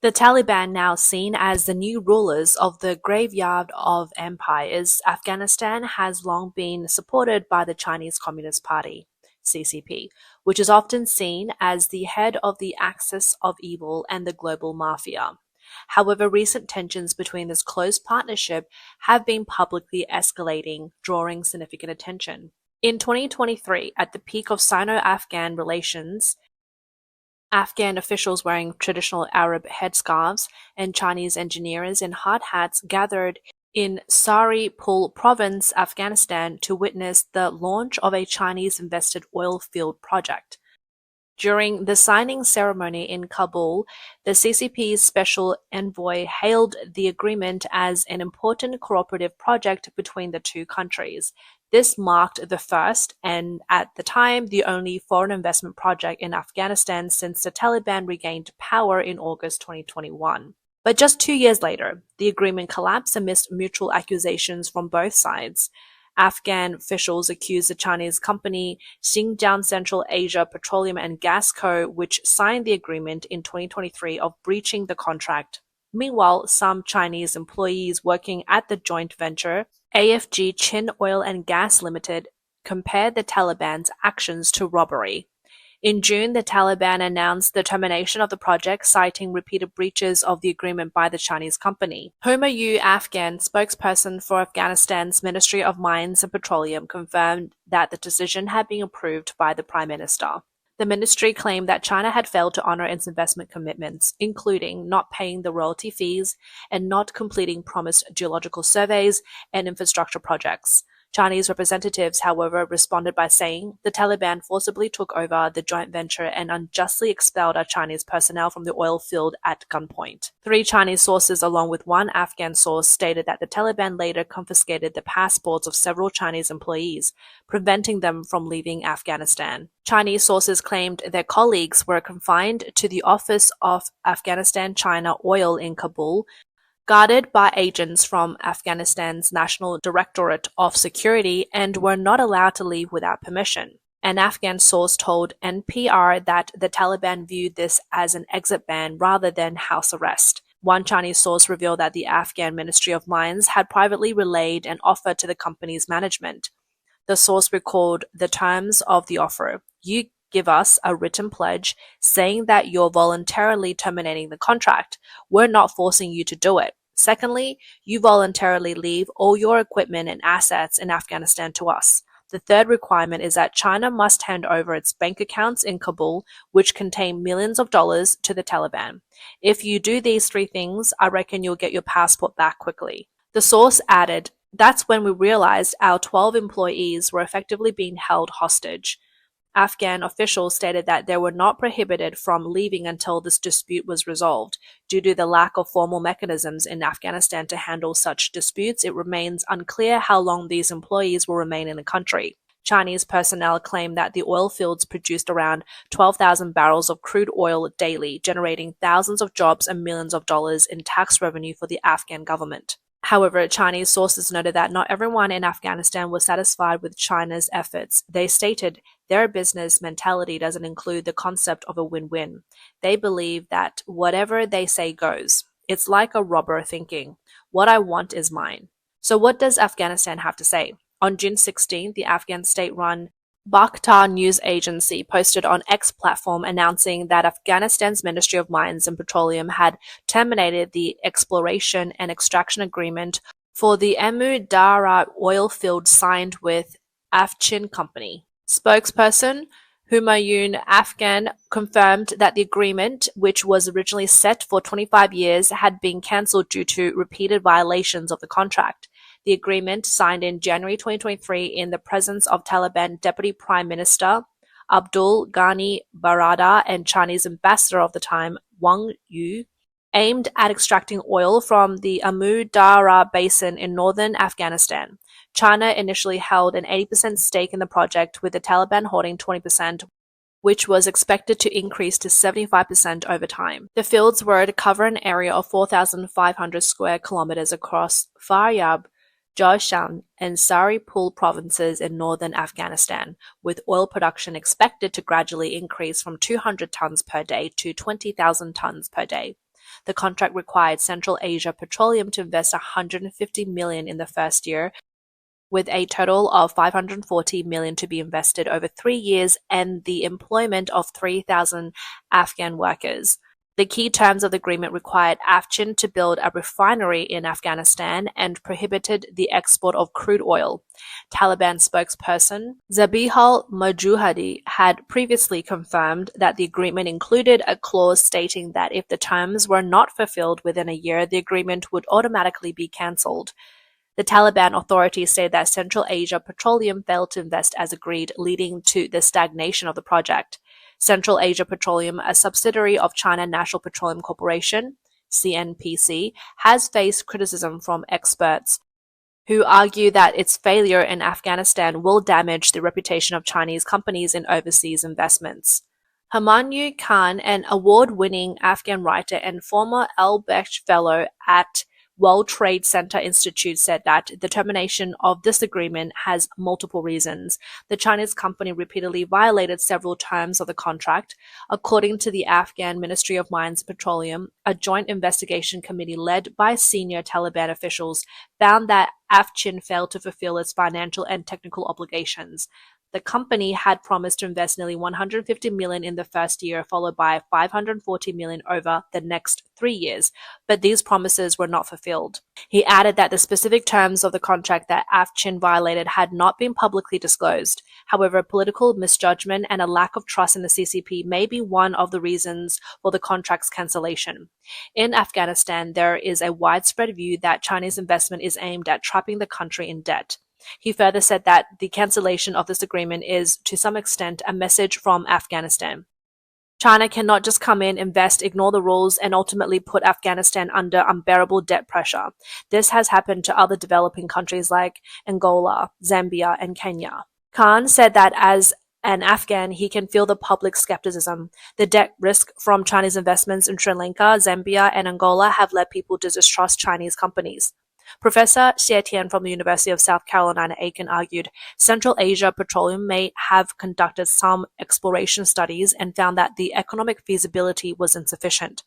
The Taliban, now seen as the new rulers of the graveyard of empires, Afghanistan has long been supported by the Chinese Communist Party, CCP, which is often seen as the head of the axis of evil and the global mafia. However, recent tensions between this close partnership have been publicly escalating, drawing significant attention. In 2023, at the peak of Sino-Afghan relations, Afghan officials wearing traditional Arab headscarves and Chinese engineers in hard hats gathered in Sari-Pul province, Afghanistan, to witness the launch of a Chinese-invested oil field project. During the signing ceremony in Kabul, the CCP's special envoy hailed the agreement as an important cooperative project between the two countries. This marked the first and, at the time, the only foreign investment project in Afghanistan since the Taliban regained power in August 2021. But just 2 years later, the agreement collapsed amidst mutual accusations from both sides. Afghan officials accused the Chinese company Xinjiang Central Asia Petroleum and Gas Co., which signed the agreement in 2023, of breaching the contract. Meanwhile, some Chinese employees working at the joint venture, AFG Chin Oil and Gas Limited, compared the Taliban's actions to robbery. In June, the Taliban announced the termination of the project, citing repeated breaches of the agreement by the Chinese company. Humayun Afghan, spokesperson for Afghanistan's Ministry of Mines and Petroleum, confirmed that the decision had been approved by the Prime Minister. The ministry claimed that China had failed to honor its investment commitments, including not paying the royalty fees and not completing promised geological surveys and infrastructure projects. Chinese representatives, however, responded by saying the Taliban forcibly took over the joint venture and unjustly expelled our Chinese personnel from the oil field at gunpoint. 3 Chinese sources, along with 1 Afghan source, stated that the Taliban later confiscated the passports of several Chinese employees, preventing them from leaving Afghanistan. Chinese sources claimed their colleagues were confined to the office of Afghanistan China Oil in Kabul, guarded by agents from Afghanistan's National Directorate of Security, and were not allowed to leave without permission. An Afghan source told NPR that the Taliban viewed this as an exit ban rather than house arrest. One Chinese source revealed that the Afghan Ministry of Mines had privately relayed an offer to the company's management. The source recalled the terms of the offer. "You give us a written pledge saying that you're voluntarily terminating the contract. We're not forcing you to do it. Secondly, you voluntarily leave all your equipment and assets in Afghanistan to us. The third requirement is that China must hand over its bank accounts in Kabul, which contain millions of dollars, to the Taliban. If you do these 3 things, I reckon you'll get your passport back quickly." The source added, "That's when we realized our 12 employees were effectively being held hostage." Afghan officials stated that they were not prohibited from leaving until this dispute was resolved. Due to the lack of formal mechanisms in Afghanistan to handle such disputes, it remains unclear how long these employees will remain in the country. Chinese personnel claim that the oil fields produced around 12,000 barrels of crude oil daily, generating thousands of jobs and millions of dollars in tax revenue for the Afghan government. However, Chinese sources noted that not everyone in Afghanistan was satisfied with China's efforts. They stated their business mentality doesn't include the concept of a win-win. They believe that whatever they say goes. It's like a robber thinking, "What I want is mine." So what does Afghanistan have to say? On June 16, the Afghan state-run Bakhtar news agency posted on X platform announcing that Afghanistan's Ministry of Mines and Petroleum had terminated the exploration and extraction agreement for the Amu Darya oil field signed with Afchin Company. Spokesperson Humayun Afghan confirmed that the agreement, which was originally set for 25 years, had been cancelled due to repeated violations of the contract. The agreement, signed in January 2023 in the presence of Taliban Deputy Prime Minister Abdul Ghani Baradar and Chinese ambassador of the time, Wang Yu, aimed at extracting oil from the Amu Darya basin in northern Afghanistan. China initially held an 80% stake in the project, with the Taliban holding 20%, which was expected to increase to 75% over time. The fields were to cover an area of 4,500 square kilometers across Faryab, Jowzjan, and Sari-Pul provinces in northern Afghanistan, with oil production expected to gradually increase from 200 tons per day to 20,000 tons per day. The contract required Central Asia Petroleum to invest $150 million in the first year, with a total of $540 million to be invested over 3 years and the employment of 3,000 Afghan workers. The key terms of the agreement required Afghan to build a refinery in Afghanistan and prohibited the export of crude oil. Taliban spokesperson Zabihul Mujahidi had previously confirmed that the agreement included a clause stating that if the terms were not fulfilled within a year, the agreement would automatically be cancelled. The Taliban authorities say that Central Asia Petroleum failed to invest as agreed, leading to the stagnation of the project. Central Asia Petroleum, a subsidiary of China National Petroleum Corporation, CNPC, has faced criticism from experts who argue that its failure in Afghanistan will damage the reputation of Chinese companies in overseas investments. Humayun Khan, an award-winning Afghan writer and former Al-Bekh Fellow at World Trade Center Institute, said that the termination of this agreement has multiple reasons. The Chinese company repeatedly violated several terms of the contract. According to the Afghan Ministry of Mines and Petroleum, a joint investigation committee led by senior Taliban officials found that Afghan failed to fulfill its financial and technical obligations. The company had promised to invest nearly $150 million in the first year, followed by $540 million over the next 3 years, but these promises were not fulfilled. He added that the specific terms of the contract that Afghan violated had not been publicly disclosed. However, political misjudgment and a lack of trust in the CCP may be one of the reasons for the contract's cancellation. In Afghanistan, there is a widespread view that Chinese investment is aimed at trapping the country in debt. He further said that the cancellation of this agreement is, to some extent, a message from Afghanistan. China cannot just come in, invest, ignore the rules, and ultimately put Afghanistan under unbearable debt pressure. This has happened to other developing countries like Angola, Zambia, and Kenya. Khan said that as an Afghan, he can feel the public skepticism. The debt risk from Chinese investments in Sri Lanka, Zambia, and Angola have led people to distrust Chinese companies. Professor Xie Tian from the University of South Carolina, Aiken, argued Central Asia Petroleum may have conducted some exploration studies and found that the economic feasibility was insufficient.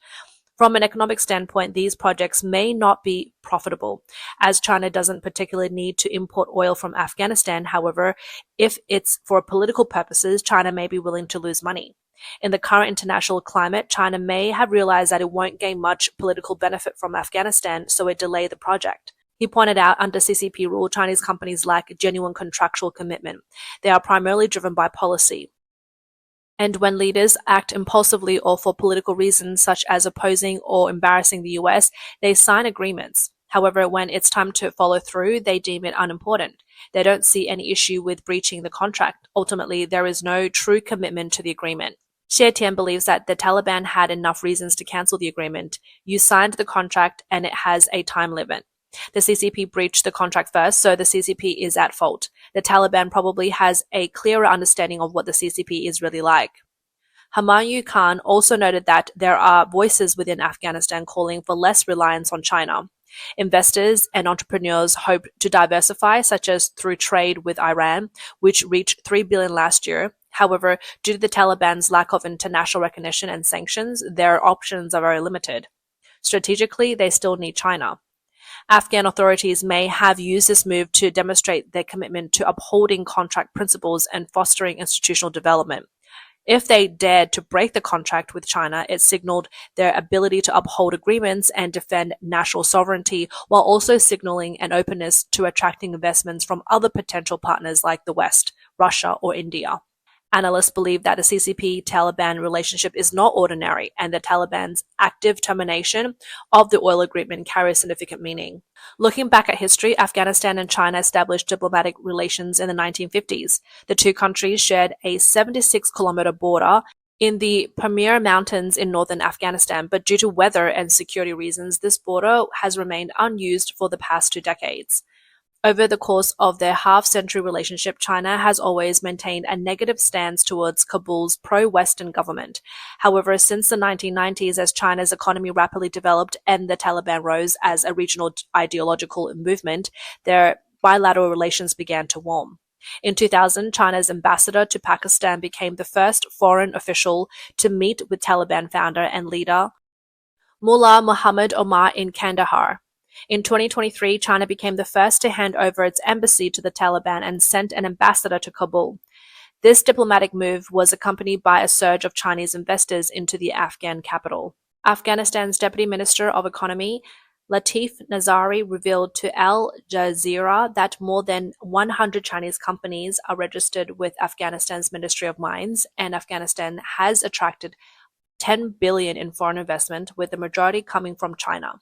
From an economic standpoint, these projects may not be profitable, as China doesn't particularly need to import oil from Afghanistan. However, if it's for political purposes, China may be willing to lose money. In the current international climate, China may have realized that it won't gain much political benefit from Afghanistan, so it delayed the project. He pointed out under CCP rule, Chinese companies lack genuine contractual commitment. They are primarily driven by policy. And when leaders act impulsively or for political reasons, such as opposing or embarrassing the US, they sign agreements. However, when it's time to follow through, they deem it unimportant. They don't see any issue with breaching the contract. Ultimately, there is no true commitment to the agreement. Xie Tian believes that the Taliban had enough reasons to cancel the agreement. You signed the contract and it has a time limit. The CCP breached the contract first, so the CCP is at fault. The Taliban probably has a clearer understanding of what the CCP is really like. Humayun Khan also noted that there are voices within Afghanistan calling for less reliance on China. Investors and entrepreneurs hope to diversify, such as through trade with Iran, which reached $3 billion last year. However, due to the Taliban's lack of international recognition and sanctions, their options are very limited. Strategically, they still need China. Afghan authorities may have used this move to demonstrate their commitment to upholding contract principles and fostering institutional development. If they dared to break the contract with China, it signaled their ability to uphold agreements and defend national sovereignty, while also signaling an openness to attracting investments from other potential partners like the West, Russia, or India. Analysts believe that the CCP-Taliban relationship is not ordinary, and the Taliban's active termination of the oil agreement carries significant meaning. Looking back at history, Afghanistan and China established diplomatic relations in the 1950s. The two countries shared a 76-kilometer border in the Pamir Mountains in northern Afghanistan, but due to weather and security reasons, this border has remained unused for the past 2 decades. Over the course of their half-century relationship, China has always maintained a negative stance towards Kabul's pro-Western government. However, since the 1990s, as China's economy rapidly developed and the Taliban rose as a regional ideological movement, their bilateral relations began to warm. In 2000, China's ambassador to Pakistan became the first foreign official to meet with Taliban founder and leader Mullah Muhammad Omar in Kandahar. In 2023, China became the first to hand over its embassy to the Taliban and sent an ambassador to Kabul. This diplomatic move was accompanied by a surge of Chinese investors into the Afghan capital. Afghanistan's Deputy Minister of Economy, Latif Nazari, revealed to Al Jazeera that more than 100 Chinese companies are registered with Afghanistan's Ministry of Mines, and Afghanistan has attracted 10 billion in foreign investment, with the majority coming from China.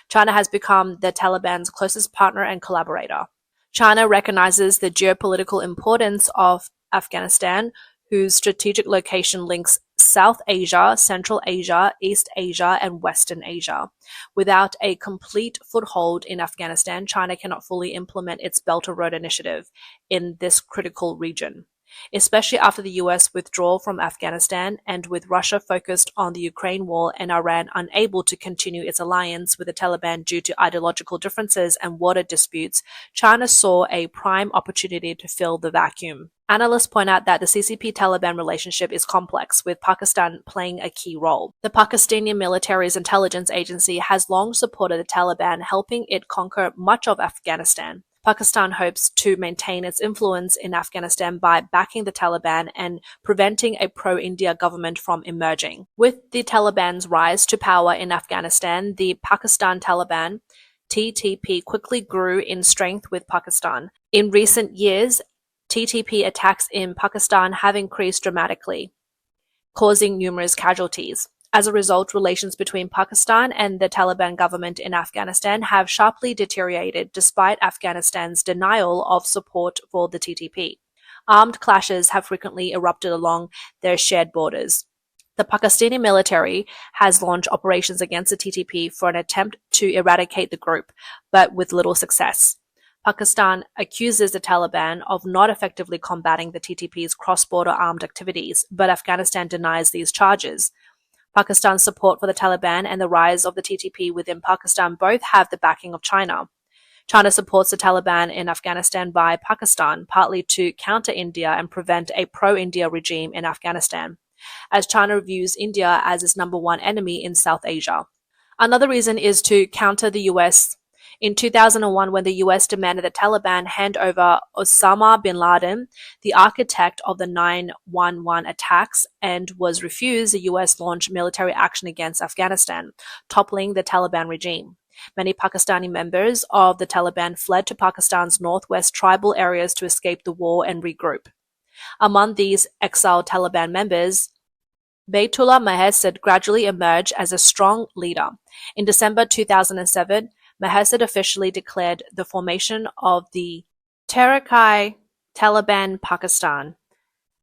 China has become the Taliban's closest partner and collaborator. China recognizes the geopolitical importance of Afghanistan, whose strategic location links South Asia, Central Asia, East Asia, and Western Asia. Without a complete foothold in Afghanistan, China cannot fully implement its Belt and Road Initiative in this critical region. Especially after the US withdrawal from Afghanistan and with Russia focused on the Ukraine war and Iran unable to continue its alliance with the Taliban due to ideological differences and water disputes, China saw a prime opportunity to fill the vacuum. Analysts point out that the CCP-Taliban relationship is complex, with Pakistan playing a key role. The Pakistani military's intelligence agency has long supported the Taliban, helping it conquer much of Afghanistan. Pakistan hopes to maintain its influence in Afghanistan by backing the Taliban and preventing a pro-India government from emerging. With the Taliban's rise to power in Afghanistan, the Pakistan Taliban (TTP) quickly grew in strength with Pakistan. In recent years, TTP attacks in Pakistan have increased dramatically, causing numerous casualties. As a result, relations between Pakistan and the Taliban government in Afghanistan have sharply deteriorated despite Afghanistan's denial of support for the TTP. Armed clashes have frequently erupted along their shared borders. The Pakistani military has launched operations against the TTP for an attempt to eradicate the group, but with little success. Pakistan accuses the Taliban of not effectively combating the TTP's cross-border armed activities, but Afghanistan denies these charges. Pakistan's support for the Taliban and the rise of the TTP within Pakistan both have the backing of China. China supports the Taliban in Afghanistan by Pakistan, partly to counter India and prevent a pro-India regime in Afghanistan, as China views India as its number one enemy in South Asia. Another reason is to counter the US. In 2001, when the US demanded the Taliban hand over Osama bin Laden, the architect of the 9/11 attacks, and was refused, the US launched military action against Afghanistan, toppling the Taliban regime. Many Pakistani members of the Taliban fled to Pakistan's northwest tribal areas to escape the war and regroup. Among these exiled Taliban members, Baytullah Mahesud gradually emerged as a strong leader. In December 2007, Mahesud officially declared the formation of the Tehrik-i-Taliban Pakistan,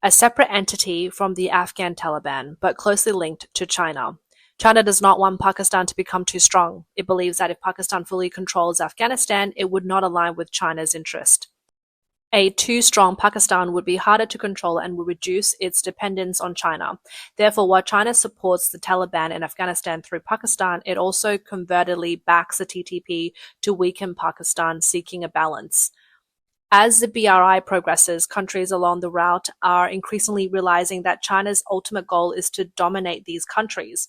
a separate entity from the Afghan Taliban, but closely linked to China. China does not want Pakistan to become too strong. It believes that if Pakistan fully controls Afghanistan, it would not align with China's interest. A too strong Pakistan would be harder to control and would reduce its dependence on China. Therefore, while China supports the Taliban in Afghanistan through Pakistan, it also covertly backs the TTP to weaken Pakistan, seeking a balance. As the BRI progresses, countries along the route are increasingly realizing that China's ultimate goal is to dominate these countries.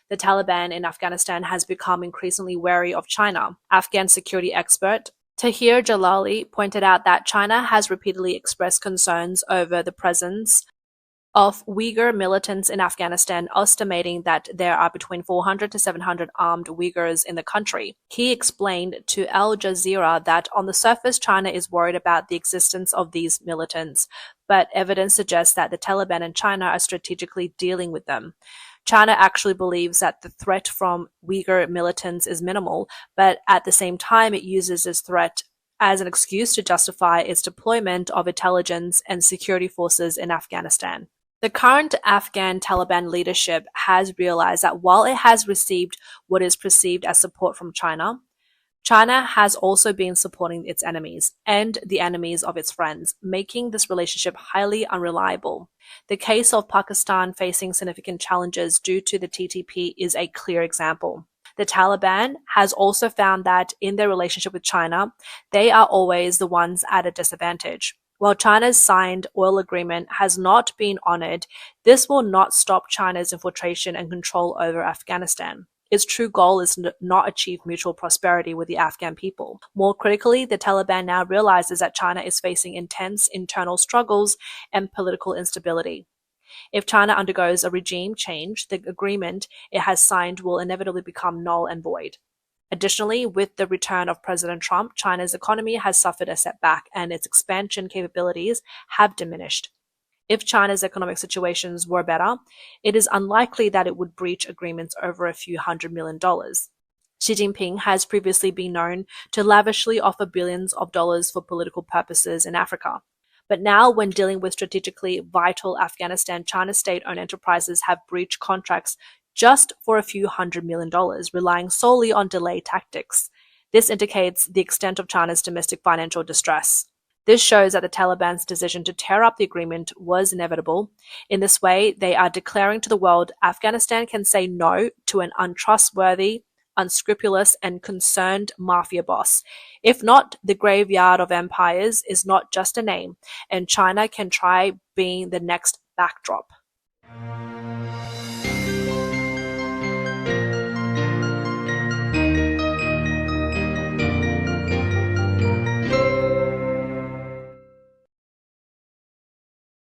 The Taliban in Afghanistan has become increasingly wary of China. Afghan security expert Tahir Jalali pointed out that China has repeatedly expressed concerns over the presence of Uyghur militants in Afghanistan, estimating that there are between 400 to 700 armed Uyghurs in the country. He explained to Al Jazeera that on the surface, China is worried about the existence of these militants, but evidence suggests that the Taliban and China are strategically dealing with them. China actually believes that the threat from Uyghur militants is minimal, but at the same time it uses this threat as an excuse to justify its deployment of intelligence and security forces in Afghanistan. The current Afghan Taliban leadership has realized that while it has received what is perceived as support from China, China has also been supporting its enemies and the enemies of its friends, making this relationship highly unreliable. The case of Pakistan facing significant challenges due to the TTP is a clear example. The Taliban has also found that in their relationship with China, they are always the ones at a disadvantage. While China's signed oil agreement has not been honored, this will not stop China's infiltration and control over Afghanistan. its true goal is not achieve mutual prosperity with the Afghan people. More critically, the Taliban now realizes that China is facing intense internal struggles and political instability. If China undergoes a regime change, the agreement it has signed will inevitably become null and void. Additionally, with the return of President Trump, China's economy has suffered a setback and its expansion capabilities have diminished. If China's economic situations were better, it is unlikely that it would breach agreements over a few $100 million. Xi Jinping has previously been known to lavishly offer billions of dollars for political purposes in Africa. But now, when dealing with strategically vital Afghanistan, China's state-owned enterprises have breached contracts just for a few $100 million, relying solely on delay tactics. This indicates the extent of China's domestic financial distress. This shows that the Taliban's decision to tear up the agreement was inevitable. In this way, they are declaring to the world Afghanistan can say no to an untrustworthy, unscrupulous, and concerned mafia boss. If not, the graveyard of empires is not just a name, and China can try being the next backdrop.